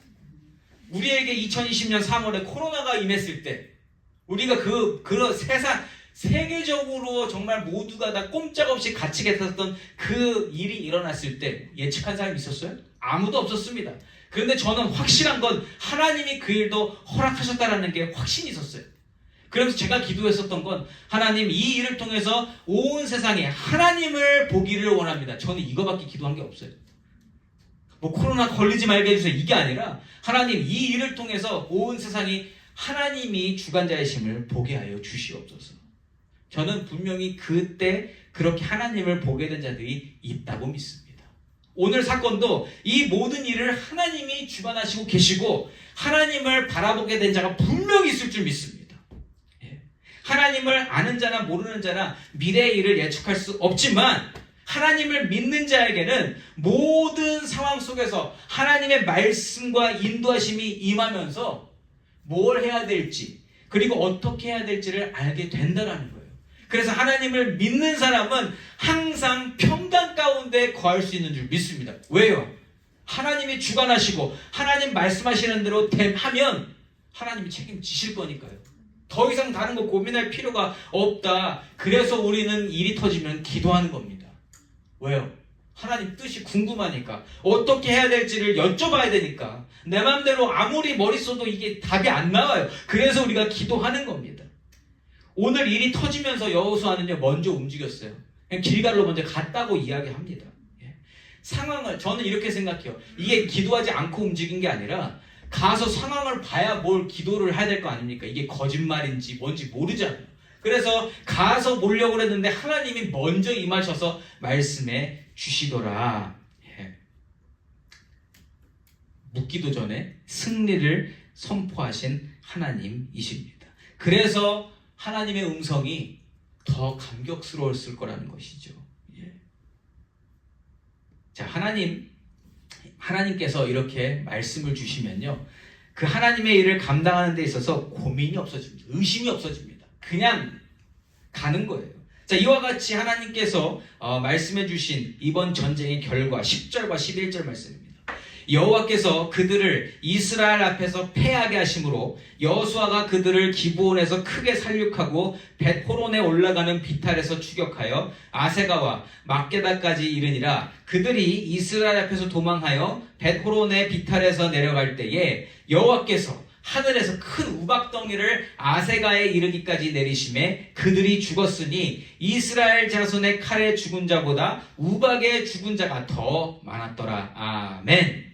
우리에게 2020년 3월에 코로나가 임했을 때 우리가 그런 세계적으로 정말 모두가 다 꼼짝없이 갇히겠었던 그 일이 일어났을 때 예측한 사람이 있었어요? 아무도 없었습니다. 그런데 저는 확실한 건 하나님이 그 일도 허락하셨다는 게 확신이 있었어요. 그래서 제가 기도했었던 건, 하나님 이 일을 통해서 온 세상에 하나님을 보기를 원합니다. 저는 이거밖에 기도한 게 없어요. 코로나 걸리지 말게 해주세요, 이게 아니라 하나님 이 일을 통해서 온 세상이 하나님이 주관자이심을 보게 하여 주시옵소서. 저는 분명히 그때 그렇게 하나님을 보게 된 자들이 있다고 믿습니다. 오늘 사건도 이 모든 일을 하나님이 주관하시고 계시고 하나님을 바라보게 된 자가 분명히 있을 줄 믿습니다. 하나님을 아는 자나 모르는 자나 미래의 일을 예측할 수 없지만 하나님을 믿는 자에게는 모든 상황 속에서 하나님의 말씀과 인도하심이 임하면서 뭘 해야 될지 그리고 어떻게 해야 될지를 알게 된다는 거예요. 그래서 하나님을 믿는 사람은 항상 평강 가운데 거할 수 있는 줄 믿습니다. 왜요? 하나님이 주관하시고 하나님 말씀하시는 대로 하면 하나님이 책임지실 거니까요. 더 이상 다른 거 고민할 필요가 없다. 그래서 우리는 일이 터지면 기도하는 겁니다. 왜요? 하나님 뜻이 궁금하니까. 어떻게 해야 될지를 여쭤봐야 되니까. 내 마음대로 아무리 머리 써도 이게 답이 안 나와요. 그래서 우리가 기도하는 겁니다. 오늘 일이 터지면서 여호수아는요, 먼저 움직였어요. 그냥 길갈로 먼저 갔다고 이야기합니다. 상황을, 저는 이렇게 생각해요. 이게 기도하지 않고 움직인 게 아니라 가서 상황을 봐야 뭘 기도를 해야 될 거 아닙니까? 이게 거짓말인지 뭔지 모르잖아요. 그래서 가서 보려고 했는데 하나님이 먼저 임하셔서 말씀해 주시더라. 묻기도 전에 승리를 선포하신 하나님이십니다. 그래서 하나님의 음성이 더 감격스러웠을 거라는 것이죠. 자, 하나님께서 이렇게 말씀을 주시면요, 그 하나님의 일을 감당하는 데 있어서 고민이 없어집니다. 의심이 없어집니다. 그냥 가는 거예요. 자, 이와 같이 하나님께서 말씀해 주신 이번 전쟁의 결과 10절과 11절 말씀입니다. 여호와께서 그들을 이스라엘 앞에서 패하게 하심으로 여호수아가 그들을 기브온에서 크게 살육하고 벳호론에 올라가는 비탈에서 추격하여 아세가와 막게다까지 이르니라. 그들이 이스라엘 앞에서 도망하여 벳호론의 비탈에서 내려갈 때에 여호와께서 하늘에서 큰 우박덩이를 아세가에 이르기까지 내리심에 그들이 죽었으니 이스라엘 자손의 칼에 죽은 자보다 우박에 죽은 자가 더 많았더라. 아멘.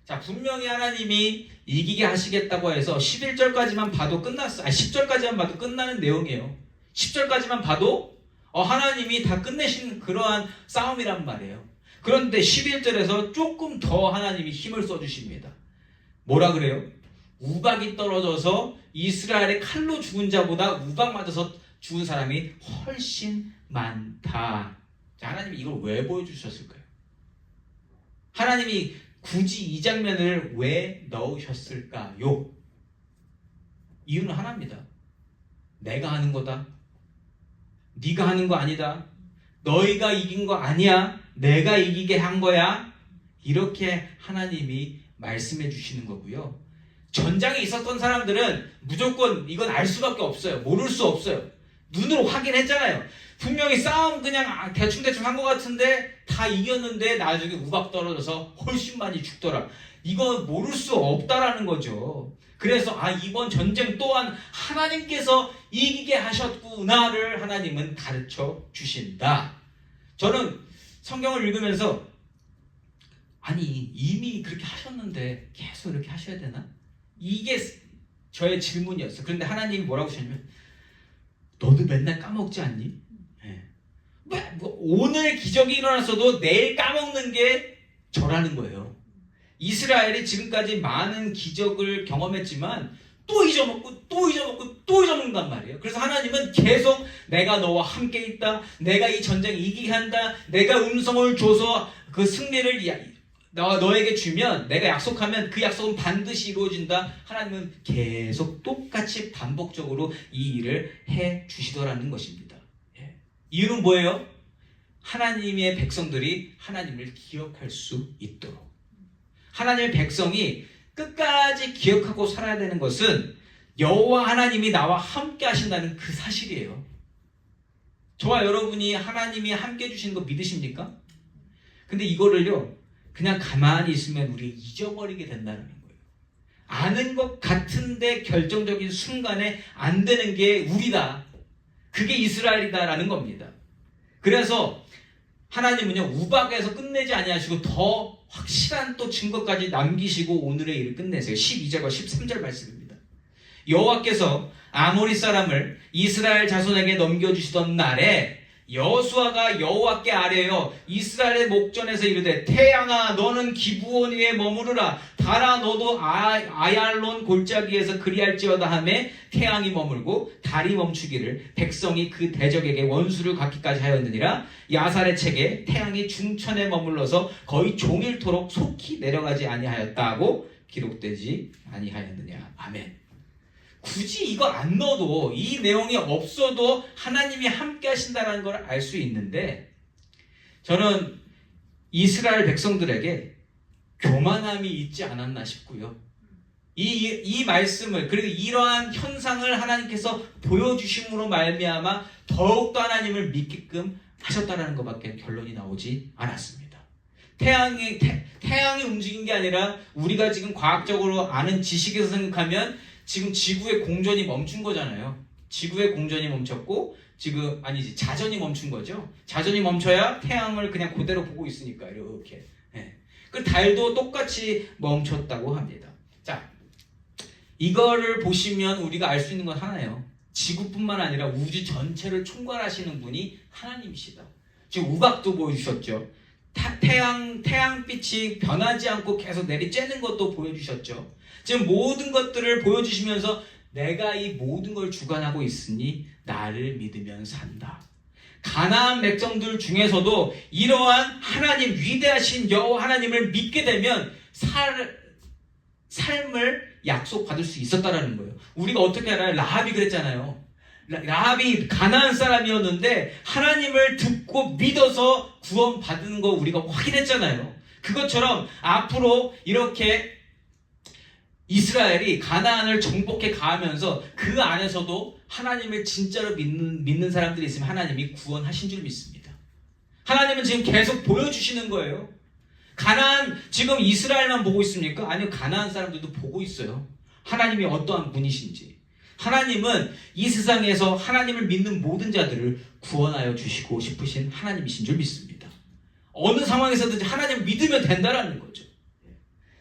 자, 분명히 하나님이 이기게 하시겠다고 해서 11절까지만 봐도 끝났어. 10절까지만 봐도 끝나는 내용이에요. 10절까지만 봐도 하나님이 다 끝내신 그러한 싸움이란 말이에요. 그런데 11절에서 조금 더 하나님이 힘을 써주십니다. 뭐라 그래요? 우박이 떨어져서 이스라엘의 칼로 죽은 자보다 우박 맞아서 죽은 사람이 훨씬 많다. 자, 하나님이 이걸 왜 보여주셨을까요? 하나님이 굳이 이 장면을 왜 넣으셨을까요? 이유는 하나입니다. 내가 하는 거다. 네가 하는 거 아니다. 너희가 이긴 거 아니야. 내가 이기게 한 거야. 이렇게 하나님이 말씀해 주시는 거고요. 전장에 있었던 사람들은 무조건 이건 알 수밖에 없어요. 모를 수 없어요. 눈으로 확인했잖아요. 분명히 싸움 그냥 대충대충 한 것 같은데 다 이겼는데 나중에 우박 떨어져서 훨씬 많이 죽더라. 이거 모를 수 없다라는 거죠. 그래서 이번 전쟁 또한 하나님께서 이기게 하셨구나를 하나님은 가르쳐 주신다. 저는 성경을 읽으면서 이미 그렇게 하셨는데 계속 이렇게 하셔야 되나? 이게 저의 질문이었어요. 그런데 하나님이 뭐라고 하셨냐면 너도 맨날 까먹지 않니? 오늘 기적이 일어났어도 내일 까먹는 게 저라는 거예요. 이스라엘이 지금까지 많은 기적을 경험했지만 또 잊어먹고 또 잊어먹고 또 잊어먹는단 말이에요. 그래서 하나님은 계속 내가 너와 함께 있다. 내가 이 전쟁 이기게 한다. 내가 음성을 줘서 그 승리를 너에게 주면 내가 약속하면 그 약속은 반드시 이루어진다. 하나님은 계속 똑같이 반복적으로 이 일을 해 주시더라는 것입니다. 이유는 뭐예요? 하나님의 백성들이 하나님을 기억할 수 있도록. 하나님의 백성이 끝까지 기억하고 살아야 되는 것은 여호와 하나님이 나와 함께 하신다는 그 사실이에요. 저와 여러분이 하나님이 함께 해주시는 거 믿으십니까? 근데 이거를요 그냥 가만히 있으면 우리 잊어버리게 된다는 거예요. 아는 것 같은데 결정적인 순간에 안 되는 게 우리다. 그게 이스라엘이다라는 겁니다. 그래서 하나님은요 우박에서 끝내지 아니하시고 더 확실한 또 증거까지 남기시고 오늘의 일을 끝내세요. 12절과 13절 말씀입니다. 여호와께서 아모리 사람을 이스라엘 자손에게 넘겨주시던 날에 여호수아가 여호와께 아뢰어 이스라엘의 목전에서 이르되 태양아 너는 기브온 위에 머무르라. 달아 너도 아얄론 골짜기에서 그리할지어다 하매 태양이 머물고 달이 멈추기를 백성이 그 대적에게 원수를 갚기까지 하였느니라. 야살의 책에 태양이 중천에 머물러서 거의 종일토록 속히 내려가지 아니하였다고 기록되지 아니하였느냐. 아멘. 굳이 이거 안 넣어도 이 내용이 없어도 하나님이 함께 하신다는 걸 알 수 있는데 저는 이스라엘 백성들에게 교만함이 있지 않았나 싶고요. 이 말씀을 그리고 이러한 현상을 하나님께서 보여주심으로 말미암아 더욱더 하나님을 믿게끔 하셨다는 것밖에 결론이 나오지 않았습니다. 태양이 움직인 게 아니라 우리가 지금 과학적으로 아는 지식에서 생각하면 지금 지구의 공전이 멈춘 거잖아요. 지구의 공전이 멈췄고 자전이 멈춘 거죠. 자전이 멈춰야 태양을 그냥 그대로 보고 있으니까 이렇게. 그 달도 똑같이 멈췄다고 합니다. 자, 이거를 보시면 우리가 알 수 있는 건 하나예요. 지구뿐만 아니라 우주 전체를 총괄하시는 분이 하나님이시다. 지금 우박도 보여주셨죠. 태양빛이 변하지 않고 계속 내리쬐는 것도 보여주셨죠. 지금 모든 것들을 보여주시면서 내가 이 모든 걸 주관하고 있으니 나를 믿으면 산다. 가나안 백성들 중에서도 이러한 하나님 위대하신 여호와 하나님을 믿게 되면 삶을 약속받을 수 있었다라는 거예요. 우리가 어떻게 알아요? 라합이 그랬잖아요. 라합이 가나안 사람이었는데 하나님을 듣고 믿어서 구원받은 거 우리가 확인했잖아요. 그것처럼 앞으로 이렇게 이스라엘이 가나안을 정복해 가면서 그 안에서도 하나님을 진짜로 믿는 사람들이 있으면 하나님이 구원하신 줄 믿습니다. 하나님은 지금 계속 보여주시는 거예요. 가나안 지금 이스라엘만 보고 있습니까? 아니요, 가나안 사람들도 보고 있어요. 하나님이 어떠한 분이신지. 하나님은 이 세상에서 하나님을 믿는 모든 자들을 구원하여 주시고 싶으신 하나님이신 줄 믿습니다. 어느 상황에서든지 하나님을 믿으면 된다라는 거죠.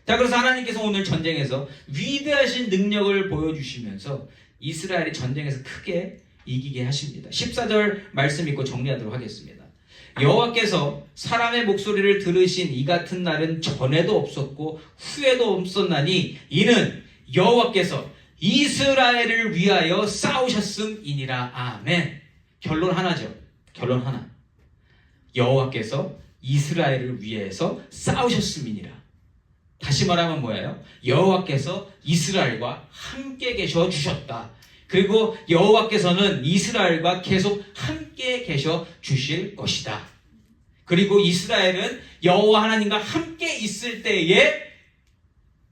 자, 그래서 하나님께서 오늘 전쟁에서 위대하신 능력을 보여주시면서 이스라엘이 전쟁에서 크게 이기게 하십니다. 14절 말씀 읽고 정리하도록 하겠습니다. 여호와께서 사람의 목소리를 들으신 이 같은 날은 전에도 없었고 후에도 없었나니 이는 여호와께서 이스라엘을 위하여 싸우셨음이니라. 아멘. 결론 하나죠. 결론 하나. 여호와께서 이스라엘을 위해서 싸우셨음이니라. 다시 말하면 뭐예요? 여호와께서 이스라엘과 함께 계셔 주셨다. 그리고 여호와께서는 이스라엘과 계속 함께 계셔 주실 것이다. 그리고 이스라엘은 여호와 하나님과 함께 있을 때에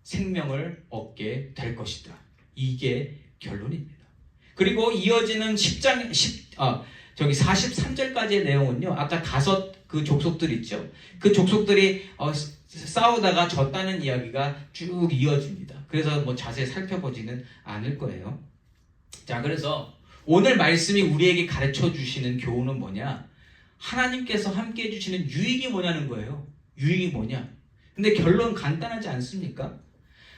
생명을 얻게 될 것이다. 이게 결론입니다. 그리고 이어지는 43절까지의 내용은요, 아까 5 그 족속들 있죠. 그 족속들이 싸우다가 졌다는 이야기가 쭉 이어집니다. 그래서 뭐 자세히 살펴보지는 않을 거예요. 자, 그래서 오늘 말씀이 우리에게 가르쳐 주시는 교훈은 뭐냐? 하나님께서 함께 해주시는 유익이 뭐냐는 거예요. 유익이 뭐냐? 근데 결론 간단하지 않습니까?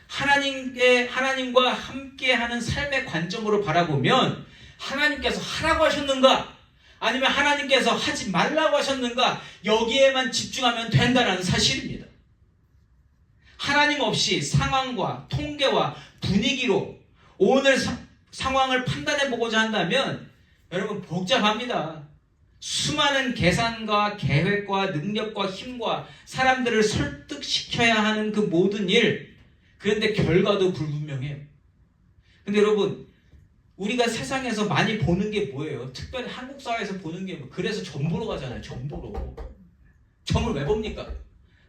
하나님과 함께하는 삶의 관점으로 바라보면 하나님께서 하라고 하셨는가? 아니면 하나님께서 하지 말라고 하셨는가? 여기에만 집중하면 된다는 사실입니다. 하나님 없이 상황과 통계와 분위기로 오늘 상황을 판단해 보고자 한다면 여러분 복잡합니다. 수많은 계산과 계획과 능력과 힘과 사람들을 설득시켜야 하는 그 모든 일, 그런데 결과도 불분명해요. 근데 여러분, 우리가 세상에서 많이 보는 게 뭐예요? 특별히 한국 사회에서 보는 게 그래서 점 보러 가잖아요. 점 보러. 점을 왜 봅니까?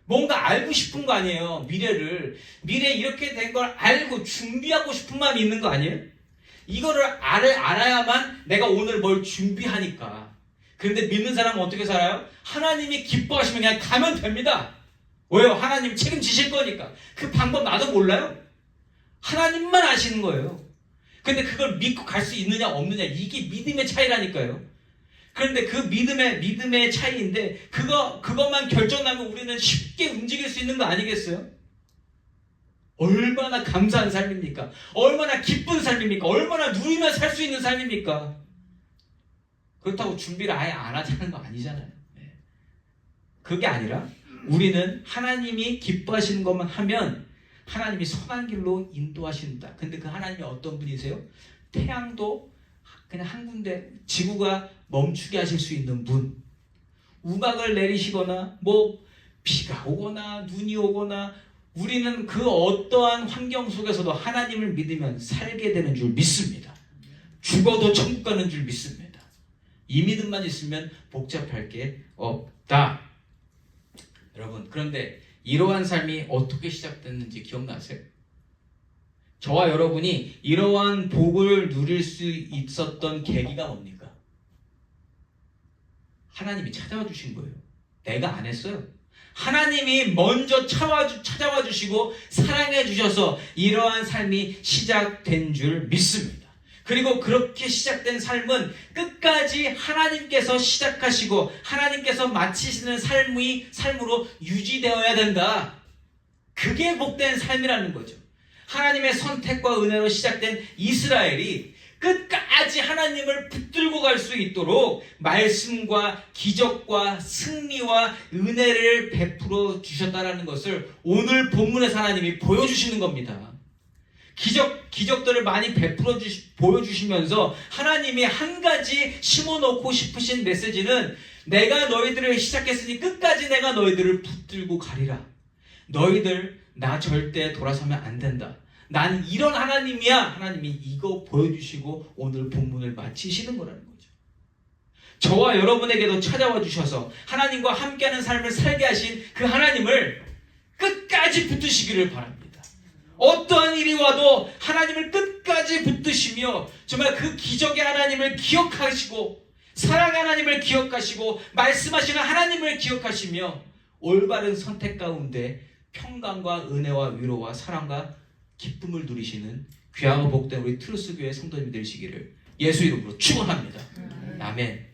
뭔가 알고 싶은 거 아니에요. 미래 이렇게 된 걸 알고 준비하고 싶은 마음이 있는 거 아니에요? 이거를 알아야만 내가 오늘 뭘 준비하니까. 그런데 믿는 사람은 어떻게 살아요? 하나님이 기뻐하시면 그냥 가면 됩니다. 왜요? 하나님 책임지실 거니까. 그 방법 나도 몰라요. 하나님만 아시는 거예요. 근데 그걸 믿고 갈 수 있느냐 없느냐, 이게 믿음의 차이라니까요. 그런데 그 믿음의 차이인데 그것만 결정나면 우리는 쉽게 움직일 수 있는 거 아니겠어요? 얼마나 감사한 삶입니까? 얼마나 기쁜 삶입니까? 얼마나 누리며 살 수 있는 삶입니까? 그렇다고 준비를 아예 안 하자는 거 아니잖아요. 그게 아니라 우리는 하나님이 기뻐하시는 것만 하면 하나님이 선한 길로 인도하신다. 근데 그 하나님이 어떤 분이세요? 태양도 그냥 한 군데, 지구가 멈추게 하실 수 있는 분. 우박을 내리시거나 뭐 비가 오거나 눈이 오거나 우리는 그 어떠한 환경 속에서도 하나님을 믿으면 살게 되는 줄 믿습니다. 죽어도 천국 가는 줄 믿습니다. 이 믿음만 있으면 복잡할 게 없다. 여러분, 그런데 이러한 삶이 어떻게 시작됐는지 기억나세요? 저와 여러분이 이러한 복을 누릴 수 있었던 계기가 뭡니까? 하나님이 찾아와 주신 거예요. 내가 안 했어요. 하나님이 먼저 찾아와 주시고 사랑해 주셔서 이러한 삶이 시작된 줄 믿습니다. 그리고 그렇게 시작된 삶은 끝까지 하나님께서 시작하시고 하나님께서 마치시는 삶으로 유지되어야 된다. 그게 복된 삶이라는 거죠. 하나님의 선택과 은혜로 시작된 이스라엘이 끝까지 하나님을 붙들고 갈 수 있도록 말씀과 기적과 승리와 은혜를 베풀어 주셨다는 것을 오늘 본문에서 하나님이 보여주시는 겁니다. 기적들을 많이 보여주시면서 하나님이 한 가지 심어놓고 싶으신 메시지는 내가 너희들을 시작했으니 끝까지 내가 너희들을 붙들고 가리라. 너희들 나 절대 돌아서면 안 된다. 난 이런 하나님이야. 하나님이 이거 보여주시고 오늘 본문을 마치시는 거라는 거죠. 저와 여러분에게도 찾아와 주셔서 하나님과 함께하는 삶을 살게 하신 그 하나님을 끝까지 붙드시기를 바랍니다. 어떠한 일이 와도 하나님을 끝까지 붙드시며 정말 그 기적의 하나님을 기억하시고 사랑의 하나님을 기억하시고 말씀하시는 하나님을 기억하시며 올바른 선택 가운데 평강과 은혜와 위로와 사랑과 기쁨을 누리시는 귀하고 복된 우리 트루스교회 성도님이 되시기를 예수 이름으로 축원합니다. 아멘.